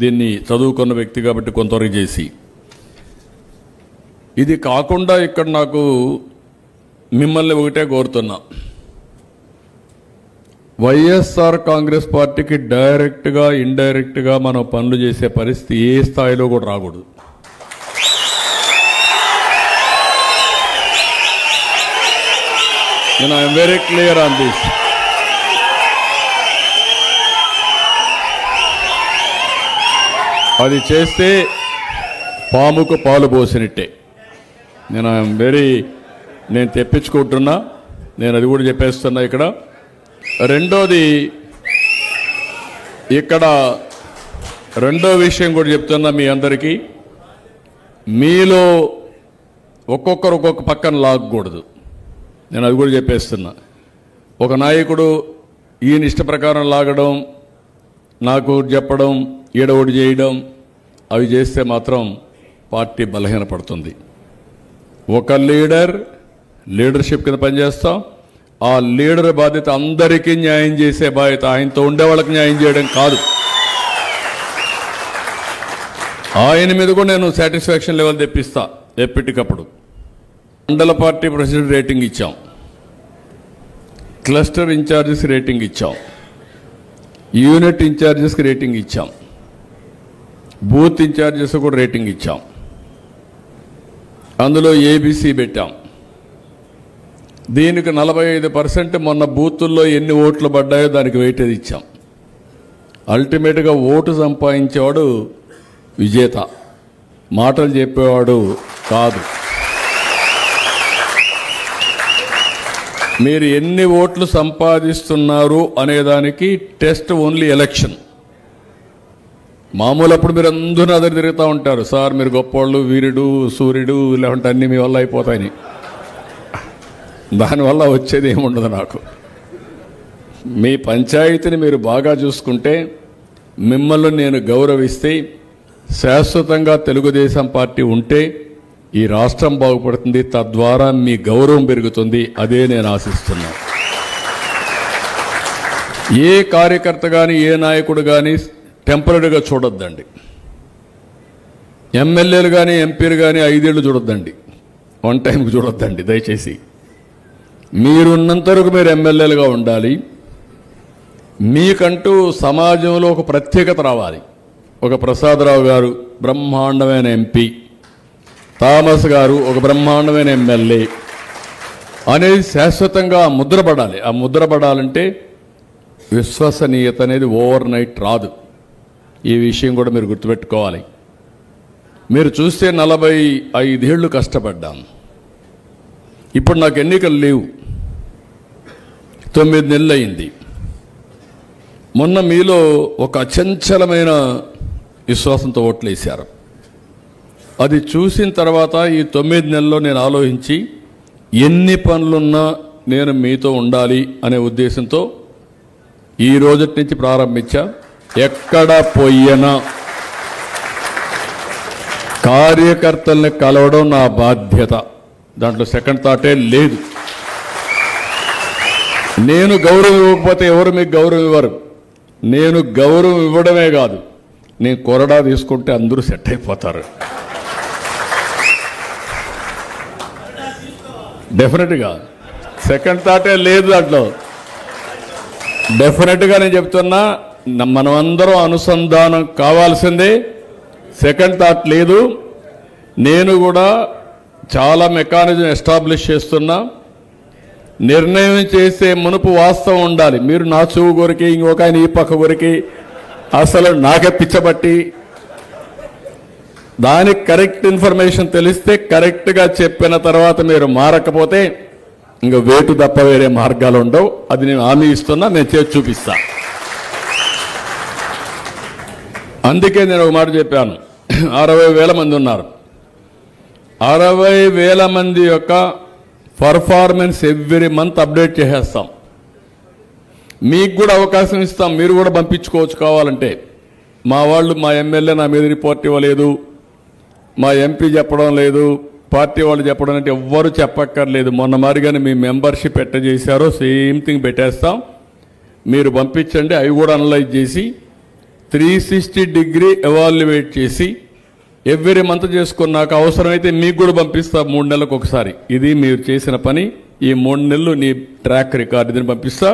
దీన్ని చదువుకున్న వ్యక్తి కాబట్టి కొంతవరకు చేసి, ఇది కాకుండా ఇక్కడ నాకు మిమ్మల్ని ఒకటే కోరుతున్నా, వైఎస్ఆర్ కాంగ్రెస్ పార్టీకి డైరెక్ట్గా ఇండైరెక్ట్గా మనం పనులు చేసే పరిస్థితి ఏ స్థాయిలో కూడా రాకూడదు. I'm very clear on this. అది చేస్తే పాముకు పాలు పోసినట్టే. నేను తెప్పించుకుంటున్నా, నేను అది కూడా చెప్పేస్తున్నా. ఇక్కడ రెండోది, ఇక్కడ రెండో విషయం కూడా చెప్తున్నా మీ అందరికీ, మీలో ఒక్కొక్కరు ఒక్కొక్క పక్కన లాగకూడదు. నేను అది కూడా చెప్పేస్తున్నా. ఒక నాయకుడు ఈయన ఇష్ట ప్రకారం లాగడం, నాకు చెప్పడం, ఈడోడి చేయడం, అవి చేస్తే మాత్రం పార్టీ బలహీనపడుతుంది. ఒక లీడర్షిప్ కింద పనిచేస్తాం. ఆ లీడర్ బాధ్యత అందరికీ న్యాయం చేసే బాధ్యత, ఆయనతో ఉండే వాళ్ళకి న్యాయం చేయడం కాదు. ఆయన మీద కూడా నేను సాటిస్ఫాక్షన్ లెవెల్ తెప్పిస్తా ఎప్పటికప్పుడు. మండల పార్టీ ప్రెసిడెంట్ రేటింగ్ ఇచ్చాం, క్లస్టర్ ఇన్ఛార్జెస్ రేటింగ్ ఇచ్చాం, యూనిట్ ఇన్ఛార్జెస్కి రేటింగ్ ఇచ్చాం, బూత్ ఇన్ఛార్జెస్ కూడా రేటింగ్ ఇచ్చాం. అందులో ఏబీసీ పెట్టాం. దీనికి 45% మొన్న బూతుల్లో ఎన్ని ఓట్లు పడ్డాయో దానికి వెయిటేజ్ ఇచ్చాం. అల్టిమేట్గా ఓటు సంపాదించేవాడు విజేత, మాటలు చెప్పేవాడు కాదు. మీరు ఎన్ని ఓట్లు సంపాదిస్తున్నారు అనేదానికి టెస్ట్ ఓన్లీ ఎలక్షన్. మామూలు అప్పుడు మీరు అందరూ అదరు తిరుగుతూ ఉంటారు, సార్ మీరు గొప్పవాళ్ళు, వీరుడు, సూర్యుడు, లేకుంటే అన్నీ మీ వల్ల అయిపోతాయని. దానివల్ల వచ్చేది ఏముండదు. నాకు మీ పంచాయతీని మీరు బాగా చూసుకుంటే, మిమ్మల్ని నేను గౌరవిస్తే, శాశ్వతంగా తెలుగుదేశం పార్టీ ఉంటే ఈ రాష్ట్రం బాగుపడుతుంది, తద్వారా మీ గౌరవం పెరుగుతుంది. అదే నేను ఆశిస్తున్నా. ఏ కార్యకర్త కానీ ఏ నాయకుడు కానీ టెంపరీగా చూడొద్దండి. ఎమ్మెల్యేలు కానీ ఎంపీలు కానీ 5 ఏళ్ళు చూడొద్దండి, వన్ టైంకి చూడొద్దండి దయచేసి. మీరున్నంత వరకు మీరు ఎమ్మెల్యేలుగా ఉండాలి. మీకంటూ సమాజంలో ఒక ప్రత్యేకత రావాలి. ఒక ప్రసాదరావు గారు బ్రహ్మాండమైన ఎంపీ, థామస్ గారు ఒక బ్రహ్మాండమైన ఎమ్మెల్యే అనేది శాశ్వతంగా ముద్రపడాలి. ఆ ముద్రపడాలంటే విశ్వసనీయత అనేది ఓవర్ నైట్ రాదు. ఈ విషయం కూడా మీరు గుర్తుపెట్టుకోవాలి. మీరు చూస్తే 45 ఏళ్ళు కష్టపడ్డాను. ఇప్పుడు నాకు ఎన్నికలు లేవు, 9 నెలలు అయింది. మొన్న మీలో ఒక అచంచలమైన విశ్వాసంతో ఓట్లు వేశారు. అది చూసిన తర్వాత ఈ 9 నెలల్లో నేను ఆలోచించి, ఎన్ని పనులున్నా నేను మీతో ఉండాలి అనే ఉద్దేశంతో ఈ రోజు నుంచి ప్రారంభించా. ఎక్కడ పోయినా కార్యకర్తల్ని కలవడం నా బాధ్యత, దాంట్లో సెకండ్ థాటే లేదు. నేను గౌరవం ఇవ్వకపోతే ఎవరు మీకు గౌరవం ఇవ్వరు. నేను గౌరవం ఇవ్వడమే కాదు, నేను కొరడా తీసుకుంటే అందరూ సెట్ అయిపోతారు. డెఫినెట్గా సెకండ్ థాటే లేదు దాంట్లో. డెఫినెట్గా నేను చెప్తున్నా, మనమందరం అనుసంధానం కావాల్సిందే. సెకండ్ థాట్ లేదు. నేను కూడా చాలా మెకానిజం ఎస్టాబ్లిష్ చేస్తున్నా. నిర్ణయం చేసే మునుపు వాస్తవం ఉండాలి. మీరు నా చెవు కొరికి, ఇంకొక ఆయన ఈ పక్క కొరికి, అసలు నాకే పిచ్చబట్టి, దానికి కరెక్ట్ ఇన్ఫర్మేషన్ తెలిస్తే కరెక్ట్గా చెప్పిన తర్వాత మీరు మారకపోతే ఇంకా వేటు తప్ప వేరే మార్గాలు ఉండవు. అది నేను హామీ ఇస్తున్నా, నేను చేసి చూపిస్తా. అందుకే నేను ఒక మాట చెప్పాను, 60,000 మంది ఉన్నారు. 60,000 మంది యొక్క పర్ఫార్మెన్స్ ఎవ్రీ మంత్ అప్డేట్ చేసేస్తాం. మీకు కూడా అవకాశం ఇస్తాం, మీరు కూడా పంపించుకోవచ్చు కావాలంటే. మా వాళ్ళు, మా ఎమ్మెల్యే నా మీద రిపోర్ట్ ఇవ్వలేదు, మా ఎంపీ చెప్పడం లేదు, పార్టీ వాళ్ళు చెప్పడం అంటే ఎవ్వరు చెప్పక్కర్లేదు. మొన్న మారిగానే మీ మెంబర్షిప్ ఎట్ట చేశారో సేమ్ థింగ్ పెట్టేస్తాం. మీరు పంపించండి, అవి కూడా అనలైజ్ చేసి 360 డిగ్రీ ఎవాల్యుయేట్ చేసి ఎవ్రీ మంత్ చేసుకున్నాక అవసరమైతే మీకు కూడా పంపిస్తా 3 నెలలకు ఒకసారి. ఇది మీరు చేసిన పని, ఈ 3 నెలలు నీ ట్రాక్ రికార్డు దీన్ని పంపిస్తా.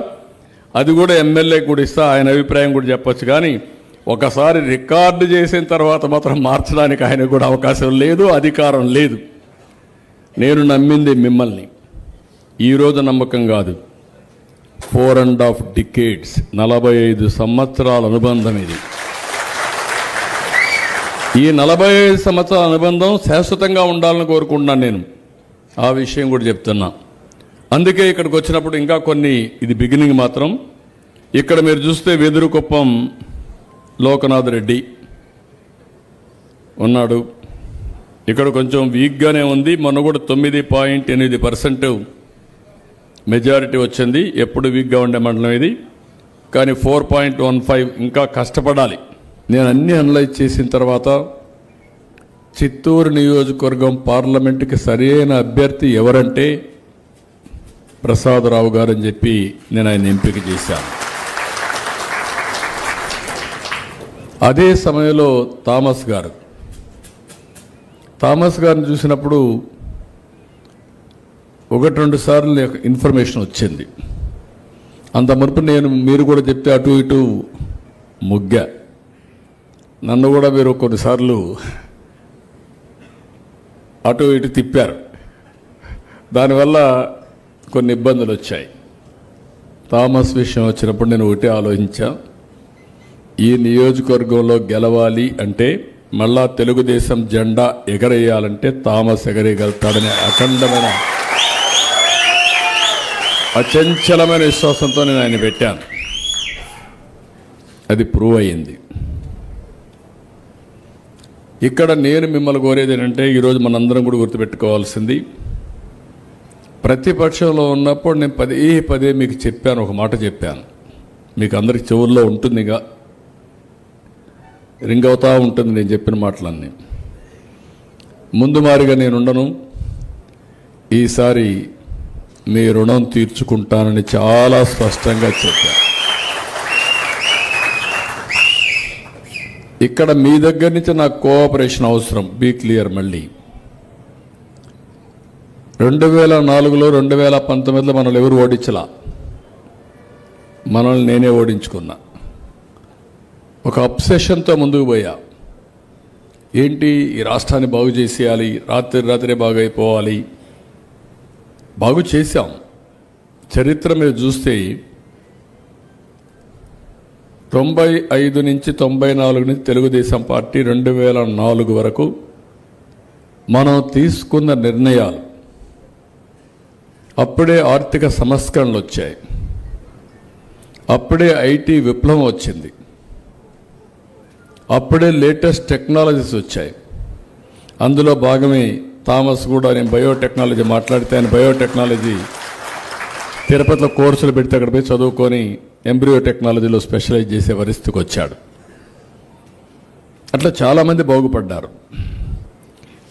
అది కూడా ఎమ్మెల్యే కూడా ఇస్తా, ఆయన అభిప్రాయం కూడా చెప్పొచ్చు. కానీ ఒకసారి రికార్డు చేసిన తర్వాత మాత్రం మార్చడానికి ఆయనకు కూడా అవకాశం లేదు, అధికారం లేదు. నేను నమ్మింది మిమ్మల్ని. ఈరోజు నమ్మకం కాదు, 4.5 decades, 45 సంవత్సరాల అనుబంధం ఇది. ఈ 45 సంవత్సరాల అనుబంధం శాశ్వతంగా ఉండాలని కోరుకుంటున్నాను నేను. ఆ విషయం కూడా చెప్తున్నా. అందుకే ఇక్కడికి వచ్చినప్పుడు ఇంకా కొన్ని, ఇది బిగినింగ్ మాత్రం. ఇక్కడ మీరు చూస్తే వెదురుకుప్పం లోకనాథ్ రెడ్డి ఉన్నాడు. ఇక్కడ కొంచెం వీక్గానే ఉంది. మొన్న కూడా 9.8% మెజారిటీ వచ్చింది. ఎప్పుడు వీక్గా ఉండే మండలం ఇది. కానీ 4.15 ఇంకా కష్టపడాలి. నేను అన్ని అనలైజ్ చేసిన తర్వాత చిత్తూరు నియోజకవర్గం పార్లమెంటుకి సరైన అభ్యర్థి ఎవరంటే ప్రసాదరావు గారు అని చెప్పి నేను ఆయన ఎంపిక చేశాను. అదే సమయంలో థామస్ గారిని చూసినప్పుడు 1-2 సార్లు ఇన్ఫర్మేషన్ వచ్చింది. అంత మునుపు మీరు కూడా చెప్తే అటు ఇటు ముగ్గా, నన్ను కూడా మీరు కొన్నిసార్లు అటు ఇటు తిప్పారు. దానివల్ల కొన్ని ఇబ్బందులు వచ్చాయి. థామస్ విషయం వచ్చినప్పుడు నేను ఒకటే ఆలోచించా, ఈ నియోజకవర్గంలో గెలవాలి అంటే మళ్ళా తెలుగుదేశం జెండా ఎగరేయాలంటే థామస్ ఎగరేయగలుగుతాడనే అఖండమైన అచంచలమైన విశ్వాసంతో నేను ఆయన పెట్టాను. అది ప్రూవ్ అయ్యింది. ఇక్కడ నేను మిమ్మల్ని కోరేది ఏంటంటే, ఈరోజు మనందరం కూడా గుర్తుపెట్టుకోవాల్సింది, ప్రతిపక్షంలో ఉన్నప్పుడు నేను పదే మీకు చెప్పాను, ఒక మాట చెప్పాను, మీకు అందరికి చెవుల్లో ఉంటుందిగా, రింగ్ అవుతా ఉంటుంది నేను చెప్పిన మాటలన్నీ. ముందు మారిగా నేను ఉండను, ఈసారి మీ రుణం తీర్చుకుంటానని చాలా స్పష్టంగా చెప్పాను. ఇక్కడ మీ దగ్గర నుంచి నాకు కోఆపరేషన్ అవసరం. Be clear. మళ్ళీ 2004లో 2019లో మనల్ని ఎవరు ఓడించలా, మనల్ని నేనే ఓడించుకున్నా. ఒక అబ్సెషన్తో ముందుకు పోయా. ఏంటి, ఈ రాష్ట్రాన్ని బాగు చేసేయాలి, రాత్రే బాగైపోవాలి. బాగు చేశాం. చరిత్ర మీరు చూస్తే 95 నుంచి 94 నుంచి తెలుగుదేశం పార్టీ 2004 వరకు మనం తీసుకున్న నిర్ణయాలు, అప్పుడే ఆర్థిక సంస్కరణలు వచ్చాయి, అప్పుడే ఐటీ విప్లవం వచ్చింది, అప్పుడే లేటెస్ట్ టెక్నాలజీస్ వచ్చాయి. అందులో భాగమే థామస్ కూడా. నేను బయోటెక్నాలజీ మాట్లాడితే ఆయన బయోటెక్నాలజీ తిరుపతిలో కోర్సులు పెడితే అక్కడ పోయి చదువుకొని ఎంబ్రియో టెక్నాలజీలో స్పెషలైజ్ చేసే పరిస్థితికి వచ్చాడు. అట్లా చాలామంది బాగుపడ్డారు.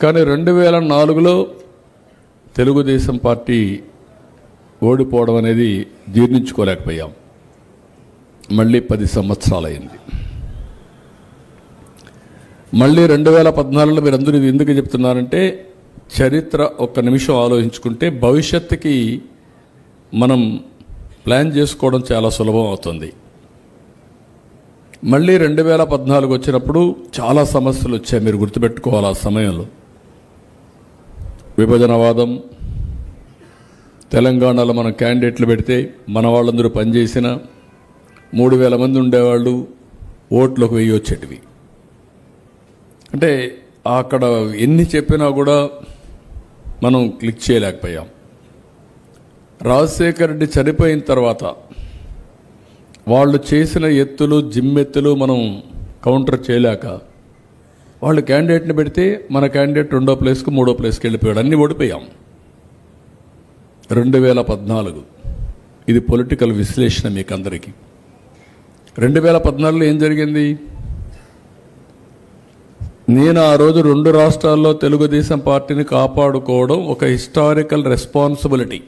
కానీ 2004లో తెలుగుదేశం పార్టీ ఓడిపోవడం అనేది జీర్ణించుకోలేకపోయాం. మళ్ళీ 10 సంవత్సరాలు అయింది. మళ్ళీ 2014లో మీరు అందరూ ఇది ఎందుకు చెప్తున్నారంటే, చరిత్ర ఒక్క నిమిషం ఆలోచించుకుంటే భవిష్యత్తుకి మనం ప్లాన్ చేసుకోవడం చాలా సులభం అవుతుంది. మళ్ళీ 2014 వచ్చినప్పుడు చాలా సమస్యలు వచ్చాయి, మీరు గుర్తుపెట్టుకోవాలి. ఆ సమయంలో విభజనవాదం, తెలంగాణలో మనం క్యాండిడేట్లు పెడితే మన వాళ్ళందరూ పనిచేసిన 3000 మంది ఉండేవాళ్ళు, ఓట్లకు 1000 వచ్చేటివి. అంటే అక్కడ ఎన్ని చెప్పినా కూడా మనం క్లిక్ చేయలేకపోయాం. రాజశేఖర్ రెడ్డి చనిపోయిన తర్వాత వాళ్ళు చేసిన ఎత్తులు, జిమ్మెత్తులు మనం కౌంటర్ చేయలేక వాళ్ళు క్యాండిడేట్ని పెడితే మన క్యాండిడేట్ 2వ ప్లేస్కు 3వ ప్లేస్కి వెళ్ళిపోయాడు. అన్నీ ఓడిపోయాం. 2014 ఇది పొలిటికల్ విశ్లేషణ మీకు అందరికీ. 2014లో ఏం జరిగింది? నేను ఆ రోజు 2 రాష్ట్రాల్లో తెలుగుదేశం పార్టీని కాపాడుకోవడం ఒక హిస్టారికల్ రెస్పాన్సిబిలిటీ.